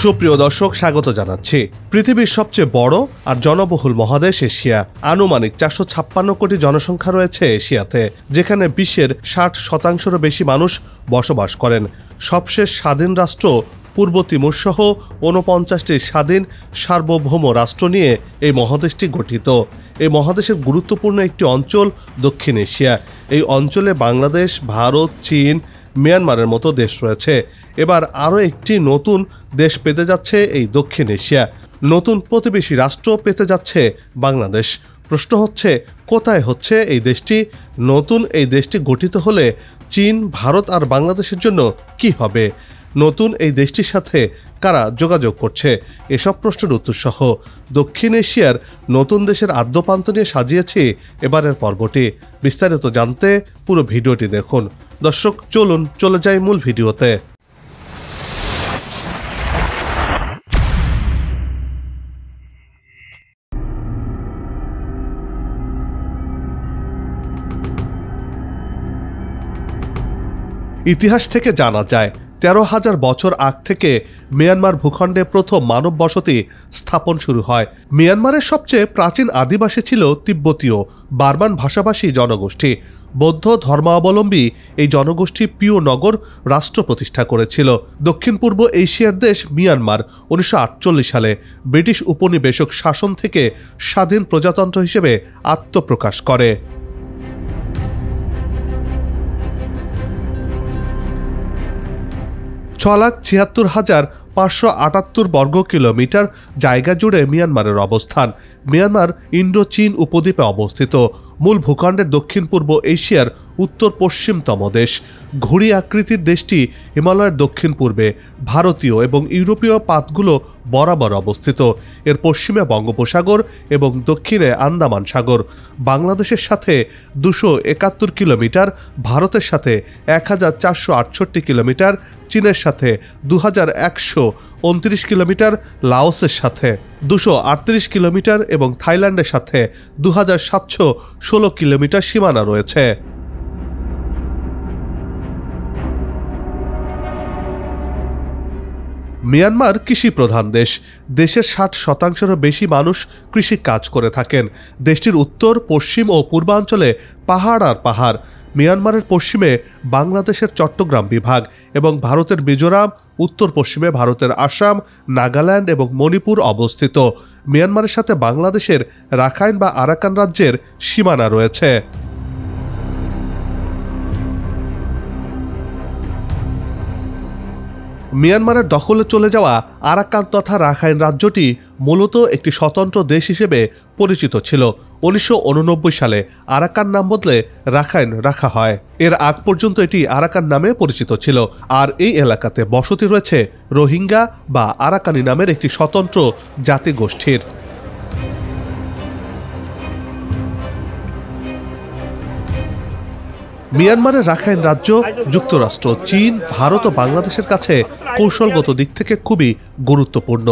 সুপ্রিয় দর্শক, স্বাগত জানাচ্ছি। পৃথিবীর সবচেয়ে বড় আর জনবহুল মহাদেশ এশিয়া। আনুমানিক 456 কোটি জনসংখ্যা রয়েছে এশিয়াতে, যেখানে বিশ্বের 60%-রও বেশি মানুষ বসবাস করেন। সবশেষ স্বাধীন রাষ্ট্র পূর্ব তিমুর সহ 49টি স্বাধীন সার্বভৌম রাষ্ট্র নিয়ে এই মহাদেশটি গঠিত। এই মহাদেশের গুরুত্বপূর্ণ একটি অঞ্চল দক্ষিণ এশিয়া। এই অঞ্চলে বাংলাদেশ, ভারত, চীন, মিয়ানমারের মতো দেশ রয়েছে। এবার আরও একটি নতুন দেশ পেতে যাচ্ছে এই দক্ষিণ এশিয়া। নতুন প্রতিবেশী রাষ্ট্র পেতে যাচ্ছে বাংলাদেশ। প্রশ্ন হচ্ছে, কোথায় হচ্ছে এই দেশটি? নতুন এই দেশটি গঠিত হলে চীন, ভারত আর বাংলাদেশের জন্য কি হবে? নতুন এই দেশটির সাথে কারা যোগাযোগ করছে? এসব প্রশ্নের উত্তর সহ দক্ষিণ এশিয়ার নতুন দেশের আদ্যপ্রান্ত নিয়ে সাজিয়েছি এবারের পর্বটি। বিস্তারিত জানতে পুরো ভিডিওটি দেখুন। দর্শক, চলুন চলে যাই মূল ভিডিওতে। ইতিহাস থেকে জানা যায়, 13,000 বছর আগ থেকে মিয়ানমার ভূখণ্ডে প্রথম মানব বসতি স্থাপন শুরু হয়। মিয়ানমারের সবচেয়ে প্রাচীন আদিবাসী ছিল তিব্বতীয় বার্মান ভাষাভাষী জনগোষ্ঠী। বৌদ্ধ ধর্মাবলম্বী এই জনগোষ্ঠী পিও নগর রাষ্ট্র প্রতিষ্ঠা করেছিল। দক্ষিণ পূর্ব এশিয়ার দেশ মিয়ানমার 1948 সালে ব্রিটিশ উপনিবেশক শাসন থেকে স্বাধীন প্রজাতন্ত্র হিসেবে আত্মপ্রকাশ করে। 6,76,578 বর্গ কিলোমিটার জায়গা জুড়ে মিয়ানমারের অবস্থান। মিয়ানমার ইন্ডো চীন উপদ্বীপে অবস্থিত। মূল ভূখণ্ডের দক্ষিণ পূর্ব এশিয়ার উত্তর পশ্চিমতম দেশ। ঘুড়ি আকৃতির দেশটি হিমালয়ের দক্ষিণ পূর্বে ভারতীয় এবং ইউরোপীয় পাতগুলো বরাবর অবস্থিত। এর পশ্চিমে বঙ্গোপসাগর এবং দক্ষিণে আন্দামান সাগর। বাংলাদেশের সাথে 271 কিলোমিটার, ভারতের সাথে 1,468 কিলোমিটার, চীনের সাথে 2,129 কিলোমিটার, লাওসের সাথে 238 কিলোমিটার এবং থাইল্যান্ডের সাথে 2,716 কিলোমিটার সীমানা রয়েছে। মিয়ানমার কৃষি প্রধান দেশ। দেশের 60%-রও বেশি মানুষ কৃষি কাজ করে থাকেন। দেশটির উত্তর, পশ্চিম ও পূর্বাঞ্চলে পাহাড় আর পাহাড়। মিয়ানমারের পশ্চিমে বাংলাদেশের চট্টগ্রাম বিভাগ এবং ভারতের মিজোরাম, উত্তর পশ্চিমে ভারতের আসাম, নাগাল্যান্ড এবং মণিপুর অবস্থিত। মিয়ানমারের সাথে বাংলাদেশের রাখাইন বা আরাকান রাজ্যের সীমানা রয়েছে। মিয়ানমারের দখলে চলে যাওয়া আরাকান তথা রাখাইন রাজ্যটি মূলত একটি স্বতন্ত্র দেশ হিসেবে পরিচিত ছিল। 1989 সালে আরাকান নাম বদলে রাখাইন রাখা হয়। এর আগ পর্যন্ত এটি আরাকান নামে পরিচিত ছিল। আর এই এলাকাতে বসতি রয়েছে রোহিঙ্গা বা আরাকানি নামের একটি স্বতন্ত্র জাতিগোষ্ঠীর। মিয়ানমারের রাখাইন রাজ্য যুক্তরাষ্ট্র, চীন, ভারত ও বাংলাদেশের কাছে কৌশলগত দিক থেকে খুবই গুরুত্বপূর্ণ।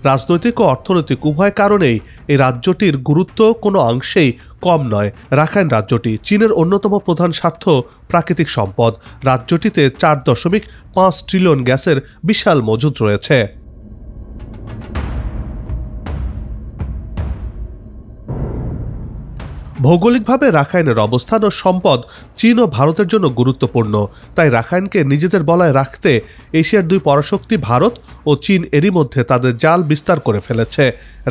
রাজনৈতিক ও অর্থনৈতিক উভয় কারণেই এই রাজ্যটির গুরুত্ব কোনো অংশেই কম নয়। রাখাইন রাজ্যটি চীনের অন্যতম প্রধান স্বার্থ প্রাকৃতিক সম্পদ। রাজ্যটিতে 4.5 ট্রিলিয়ন গ্যাসের বিশাল মজুদ রয়েছে। ভৌগোলিকভাবে রাখাইনের অবস্থান ও সম্পদ চীন ও ভারতের জন্য গুরুত্বপূর্ণ। তাই রাখাইনকে নিজেদের বলয়ে রাখতে এশিয়ার দুই পরাশক্তি ভারত ও চীন এরই মধ্যে তাদের জাল বিস্তার করে ফেলেছে।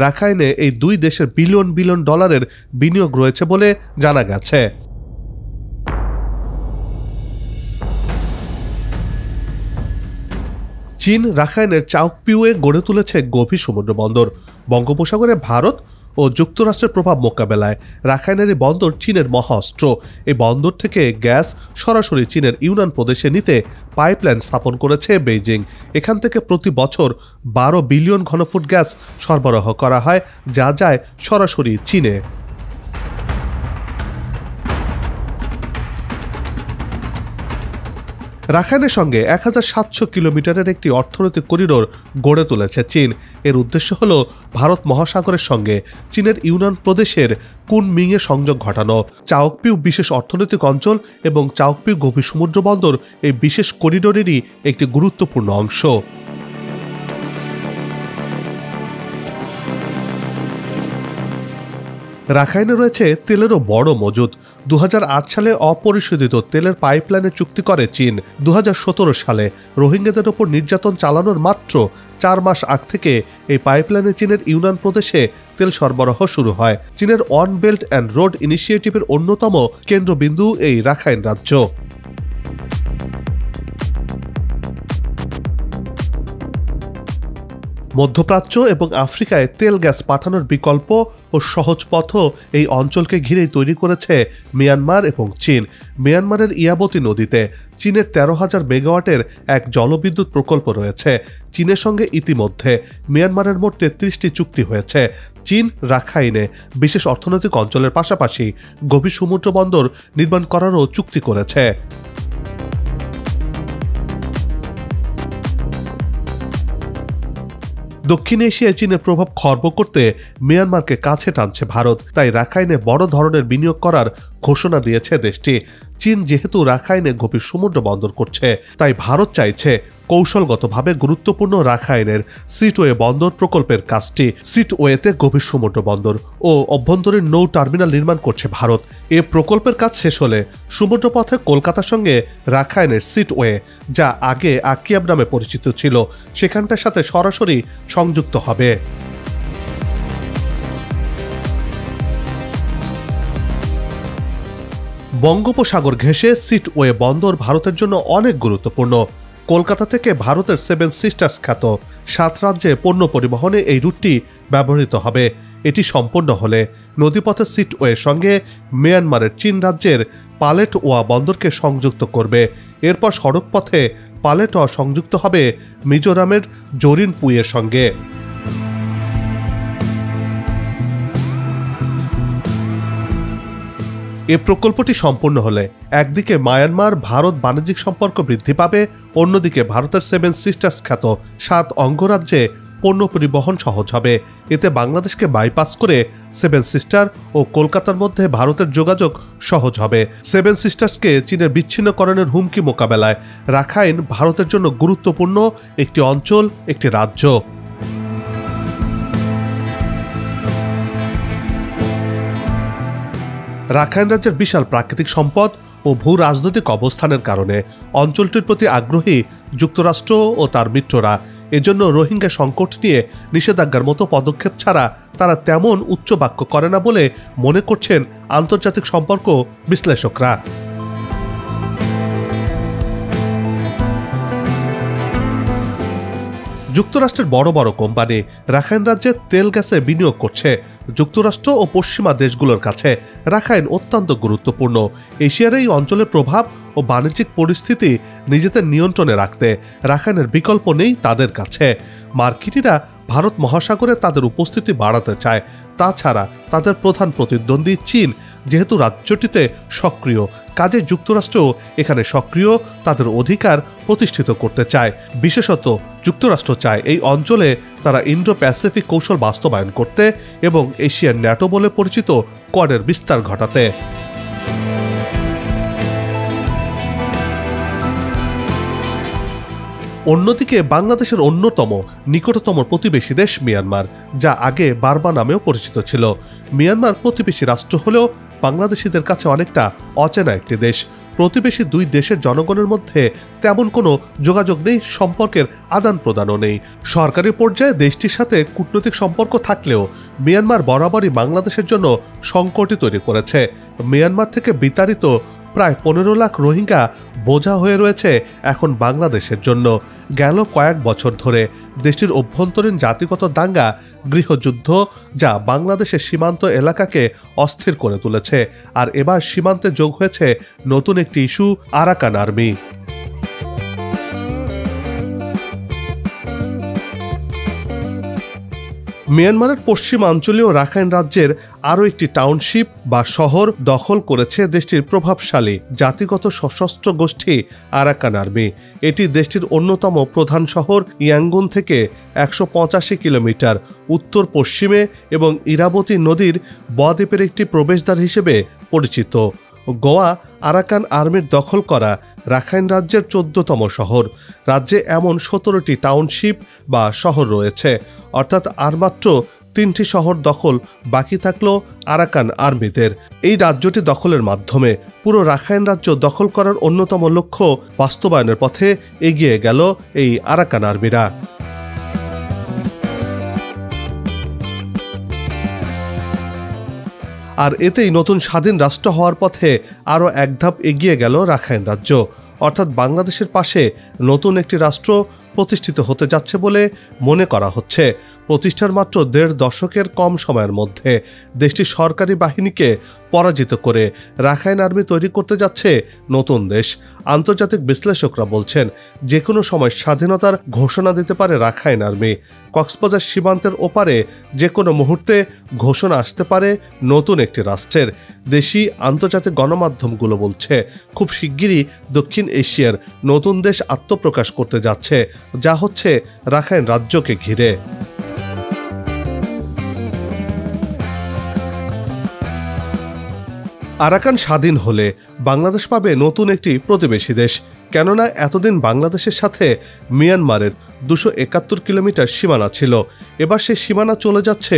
রাখাইনে এই দুই দেশের বিলিয়ন বিলিয়ন ডলারের বিনিয়োগ রয়েছে বলে জানা গেছে। চীন রাখাইনের চাওকপিউয়ে গড়ে তুলেছে গভীর সমুদ্র বন্দর। বঙ্গোপসাগরে ভারত ও যুক্তরাষ্ট্রের প্রভাব মোকাবেলায় রাখাইনের এই বন্দর চীনের মহা অস্ত্র। এই বন্দর থেকে গ্যাস সরাসরি চীনের ইউনান প্রদেশে নিতে পাইপলাইন স্থাপন করেছে বেইজিং। এখান থেকে প্রতি বছর 12 বিলিয়ন ঘনফুট গ্যাস সরবরাহ করা হয়, যা যায় সরাসরি চীনে। রাখাইনের সঙ্গে 1,700 কিলোমিটারের একটি অর্থনৈতিক করিডোর গড়ে তুলেছে চীন। এর উদ্দেশ্য হল ভারত মহাসাগরের সঙ্গে চীনের ইউনান প্রদেশের কুনমিংয়ে সংযোগ ঘটানো। চাওকপিউ বিশেষ অর্থনৈতিক অঞ্চল এবং চাওকপিউ গভীর সমুদ্র বন্দর এই বিশেষ করিডোরেরই একটি গুরুত্বপূর্ণ অংশ। রাখাইনে রয়েছে তেলেরও বড় মজুদ। 2008 সালে অপরিশোধিত তেলের পাইপলাইনের চুক্তি করে চীন। 2017 সালে রোহিঙ্গাদের ওপর নির্যাতন চালানোর মাত্র 4 মাস আগ থেকে এই পাইপলাইনে চীনের ইউনান প্রদেশে তেল সরবরাহ শুরু হয়। চীনের ওয়ান বেল্ট অ্যান্ড রোড ইনিশিয়েটিভের অন্যতম কেন্দ্রবিন্দু এই রাখাইন রাজ্য। মধ্যপ্রাচ্য এবং আফ্রিকায় তেল গ্যাস পাঠানোর বিকল্প ও সহজ পথও এই অঞ্চলকে ঘিরেই তৈরি করেছে মিয়ানমার এবং চীন। মিয়ানমারের ইয়াবতী নদীতে চীনের 13,000 মেগাওয়াটের এক জলবিদ্যুৎ প্রকল্প রয়েছে। চীনের সঙ্গে ইতিমধ্যে মিয়ানমারের মোট 33টি চুক্তি হয়েছে। চীন রাখাইনে বিশেষ অর্থনৈতিক অঞ্চলের পাশাপাশি গভীর সমুদ্র বন্দর নির্মাণ করারও চুক্তি করেছে। দক্ষিণ এশিয়ায় চীনের প্রভাব খর্ব করতে মিয়ানমারকে কাছে টানছে ভারত। তাই রাখাইনে বড় ধরনের বিনিয়োগ করার ঘোষণা দিয়েছে দেশটি। চীন যেহেতু রাখাইনে গভীর সমুদ্র বন্দর করছে, তাই ভারত চাইছে কৌশলগতভাবে গুরুত্বপূর্ণ রাখাইনের সিটওয়ে বন্দর প্রকল্পের কাজটি। সিটওয়েতে গভীর সমুদ্র বন্দর ও অভ্যন্তরীণ নৌ টার্মিনাল নির্মাণ করছে ভারত। এ প্রকল্পের কাজ শেষ হলে সমুদ্রপথে কলকাতার সঙ্গে রাখাইনের সিটওয়ে, যা আগে আকিয়াব নামে পরিচিত ছিল, সেখানটার সাথে সরাসরি সংযুক্ত হবে। বঙ্গোপসাগর ঘেঁষে সিটওয়ে বন্দর ভারতের জন্য অনেক গুরুত্বপূর্ণ। কলকাতা থেকে ভারতের 7 সিস্টার্স খ্যাত 7 রাজ্যে পণ্য পরিবহনে এই রুটটি ব্যবহৃত হবে। এটি সম্পন্ন হলে নদীপথের সিটওয়ের সঙ্গে মিয়ানমারের চীন রাজ্যের পালেটওয়া বন্দরকে সংযুক্ত করবে। এরপর সড়ক পথে পালেটওয়া সংযুক্ত হবে মিজোরামের জরিনপুইয়ের সঙ্গে। এ প্রকল্পটি সম্পূর্ণ হলে একদিকে মায়ানমার ভারত বাণিজ্যিক সম্পর্ক বৃদ্ধি পাবে, অন্যদিকে ভারতের 7 সিস্টার্স খ্যাত 7 অঙ্গরাজ্যে পণ্য পরিবহন সহজ হবে। এতে বাংলাদেশকে বাইপাস করে 7 সিস্টার ও কলকাতার মধ্যে ভারতের যোগাযোগ সহজ হবে। 7 সিস্টার্সকে চীনের বিচ্ছিন্নকরণের হুমকি মোকাবেলায় রাখাইন ভারতের জন্য গুরুত্বপূর্ণ একটি অঞ্চল, একটি রাজ্য। রাখাইন রাজ্যের বিশাল প্রাকৃতিক সম্পদ ও ভূ রাজনৈতিক অবস্থানের কারণে অঞ্চলটির প্রতি আগ্রহী যুক্তরাষ্ট্র ও তার মিত্ররা। এজন্য রোহিঙ্গা সংকট নিয়ে নিষেধাজ্ঞার মতো পদক্ষেপ ছাড়া তারা তেমন উচ্চবাক্য করে না বলে মনে করছেন আন্তর্জাতিক সম্পর্ক বিশ্লেষকরা। যুক্তরাষ্ট্রের বড় বড় কোম্পানি রাখাইন রাজ্যে তেল গ্যাসে বিনিয়োগ করছে। যুক্তরাষ্ট্র ও পশ্চিমা দেশগুলোর কাছে রাখাইন অত্যন্ত গুরুত্বপূর্ণ। এশিয়ার এই অঞ্চলের প্রভাব ও বাণিজ্যিক পরিস্থিতি নিজেদের নিয়ন্ত্রণে রাখতে রাখাইনের বিকল্প নেই তাদের কাছে। মার্কিনিরা ভারত মহাসাগরে তাদের উপস্থিতি বাড়াতে চায়। তাছাড়া তাদের প্রধান প্রতিদ্বন্দ্বী চীন যেহেতু রাজ্যটিতে সক্রিয়, কাজে যুক্তরাষ্ট্র এখানে সক্রিয় তাদের অধিকার প্রতিষ্ঠিত করতে চায়। বিশেষত যুক্তরাষ্ট্র চায় এই অঞ্চলে তারা ইন্ডো প্যাসিফিক কৌশল বাস্তবায়ন করতে এবং এশিয়ার ন্যাটো বলে পরিচিত কোয়াডের বিস্তার ঘটাতে। অন্যদিকে বাংলাদেশের অন্যতম নিকটতম প্রতিবেশী দেশ মিয়ানমার, যা আগে বার্মা নামেও পরিচিত ছিল। মিয়ানমার প্রতিবেশী রাষ্ট্র হলেও বাংলাদেশিদের কাছে অনেকটা অচেনা একটি দেশ। প্রতিবেশী দুই দেশের জনগণের মধ্যে তেমন কোনো যোগাযোগ নেই, সম্পর্কের আদান প্রদানও নেই। সরকারি পর্যায়ে দেশটির সাথে কূটনৈতিক সম্পর্ক থাকলেও মিয়ানমার বরাবরই বাংলাদেশের জন্য সংকটই তৈরি করেছে। মিয়ানমার থেকে বিতাড়িত প্রায় 15 লাখ রোহিঙ্গা বোঝা হয়ে রয়েছে এখন বাংলাদেশের জন্য। গেল কয়েক বছর ধরে দেশটির অভ্যন্তরীণ জাতিগত দাঙ্গা, গৃহযুদ্ধ, যা বাংলাদেশের সীমান্ত এলাকাকে অস্থির করে তুলেছে। আর এবার সীমান্তে যোগ হয়েছে নতুন একটি ইস্যু, আরাকান আর্মি। মিয়ানমারের পশ্চিমাঞ্চলীয় রাখাইন রাজ্যের আরও একটি টাউনশিপ বা শহর দখল করেছে দেশটির প্রভাবশালী জাতিগত সশস্ত্র গোষ্ঠী আরাকান আর্মি। এটি দেশটির অন্যতম প্রধান শহর ইয়াঙ্গুন থেকে 185 কিলোমিটার উত্তর পশ্চিমে এবং ইরাবতী নদীর বদ্বীপের একটি প্রবেশদ্বার হিসেবে পরিচিত। গোয়া আরাকান আর্মির দখল করা রাখাইন রাজ্যের 14তম শহর। রাজ্যে এমন 17টি টাউনশিপ বা শহর রয়েছে, অর্থাৎ আর মাত্র 3টি শহর দখল বাকি থাকলো আরাকান আর্মিদের। এই রাজ্যটি দখলের মাধ্যমে পুরো রাখাইন রাজ্য দখল করার অন্যতম লক্ষ্য বাস্তবায়নের পথে এগিয়ে গেল এই আরাকান আর্মিরা। আর এতেই নতুন স্বাধীন রাষ্ট্র হওয়ার পথে আরও এক ধাপ এগিয়ে গেল রাখাইন রাজ্য, অর্থাৎ বাংলাদেশের পাশে নতুন একটি রাষ্ট্র প্রতিষ্ঠিত হতে যাচ্ছে বলে মনে করা হচ্ছে। প্রতিষ্ঠার মাত্র 1.5 দশকের কম সময়ের মধ্যে দেশটির সরকারি বাহিনীকে পরাজিত করে রাখাইন আর্মি তৈরি করতে যাচ্ছে নতুন দেশ। আন্তর্জাতিক বিশ্লেষকরা বলছেন যে কোনো সময় স্বাধীনতার ঘোষণা দিতে পারে রাখাইন আর্মি। কক্সবাজার সীমান্তের ওপারে যে কোনো মুহূর্তে ঘোষণা আসতে পারে নতুন একটি রাষ্ট্রের। দেশি আন্তর্জাতিক গণমাধ্যমগুলো বলছে খুব শিগগিরই দক্ষিণ এশিয়ার নতুন দেশ আত্মপ্রকাশ করতে যাচ্ছে, যা হচ্ছে রাখাইন রাজ্যকে ঘিরে। আরাকান স্বাধীন হলে বাংলাদেশ পাবে নতুন একটি প্রতিবেশী দেশ, কেননা এতদিন বাংলাদেশের সাথে মিয়ানমারের 271 কিলোমিটার সীমানা ছিল। এবার সেই সীমানা চলে যাচ্ছে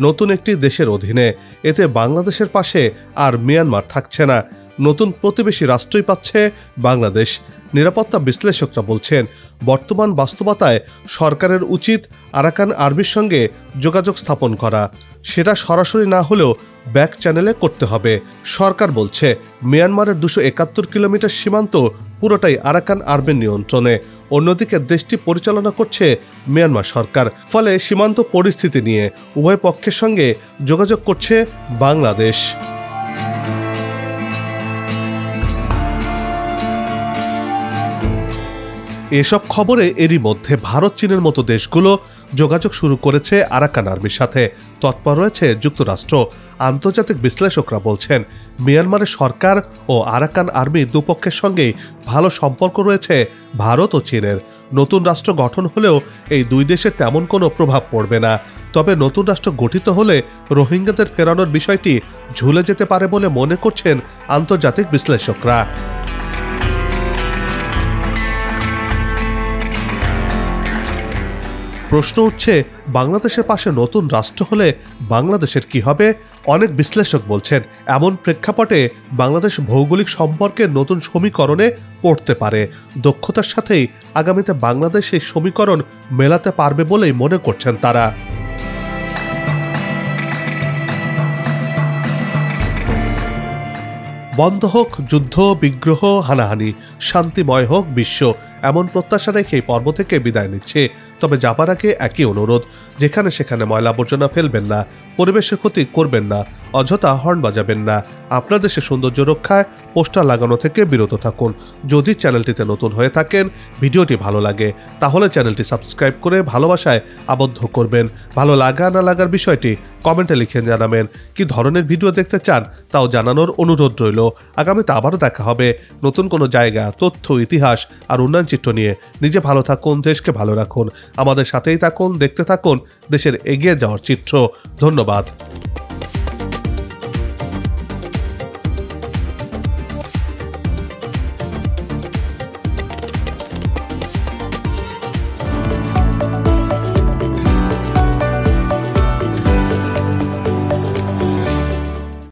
নতুন একটি দেশের অধীনে। এতে বাংলাদেশের পাশে আর মিয়ানমার থাকছে না, নতুন প্রতিবেশী রাষ্ট্রই পাচ্ছে বাংলাদেশ। নিরাপত্তা বিশ্লেষকরা বলছেন বর্তমান বাস্তবতায় সরকারের উচিত আরাকান আর্মির সঙ্গে যোগাযোগ স্থাপন করা, সেটা সরাসরি না হলেও ব্যাক চ্যানেলে করতে হবে। সরকার বলছে মিয়ানমারের 271 কিলোমিটার সীমান্ত পুরোটাই আরাকান আর্মির নিয়ন্ত্রণে, অন্যদিকে দেশটি পরিচালনা করছে মিয়ানমার সরকার। ফলে সীমান্ত পরিস্থিতি নিয়ে উভয় পক্ষের সঙ্গে যোগাযোগ করছে বাংলাদেশ। এসব খবরে এরই মধ্যে ভারত চীনের মতো দেশগুলো যোগাযোগ শুরু করেছে আরাকান আর্মির সাথে। তৎপর রয়েছে যুক্তরাষ্ট্র। আন্তর্জাতিক বিশ্লেষকরা বলছেন মিয়ানমারের সরকার ও আরাকান আর্মি দুপক্ষের সঙ্গেই ভালো সম্পর্ক রয়েছে ভারত ও চীনের। নতুন রাষ্ট্র গঠন হলেও এই দুই দেশের তেমন কোনো প্রভাব পড়বে না। তবে নতুন রাষ্ট্র গঠিত হলে রোহিঙ্গাদের ফেরানোর বিষয়টি ঝুলে যেতে পারে বলে মনে করছেন আন্তর্জাতিক বিশ্লেষকরা। প্রশ্ন উঠছে বাংলাদেশের পাশে নতুন রাষ্ট্র হলে বাংলাদেশের কি হবে? অনেক বিশ্লেষক বলছেন এমন প্রেক্ষাপটে বাংলাদেশ ভৌগোলিক সম্পর্কের নতুন সমীকরণে পড়তে পারে। দক্ষতার সাথেই আগামীতে বাংলাদেশ এই সমীকরণ মেলাতে পারবে বলেই মনে করছেন তারা। বন্ধ হোক যুদ্ধ, বিগ্রহ, হানাহানি, শান্তিময় হোক বিশ্ব, এমন প্রত্যাশা রেখে পর্ব থেকে বিদায় নিচ্ছে। তবে যাবার আগে একই অনুরোধ, যেখানে সেখানে ময়লা আবর্জনা ফেলবেন না, পরিবেশের ক্ষতি করবেন না, অযথা হর্ন বাজাবেন না। আপনার দেশের সৌন্দর্য রক্ষায় পোস্টার লাগানো থেকে বিরত থাকুন। যদি চ্যানেলটিতে নতুন হয়ে থাকেন, ভিডিওটি ভালো লাগে, তাহলে চ্যানেলটি সাবস্ক্রাইব করে ভালোবাসায় আবদ্ধ করবেন। ভালো লাগা না লাগার বিষয়টি কমেন্টে লিখে জানাবেন। কি ধরনের ভিডিও দেখতে চান তাও জানানোর অনুরোধ রইল। আগামীতে আবারও দেখা হবে নতুন কোনো জায়গা, তথ্য, ইতিহাস আর উন্নয়ন চিত্র নিয়ে। নিজে ভালো থাকুন, দেশকে ভালো রাখুন, আমাদের সাথেই থাকুন, দেখতে থাকুন দেশের এগিয়ে যাওয়ার চিত্র। ধন্যবাদ।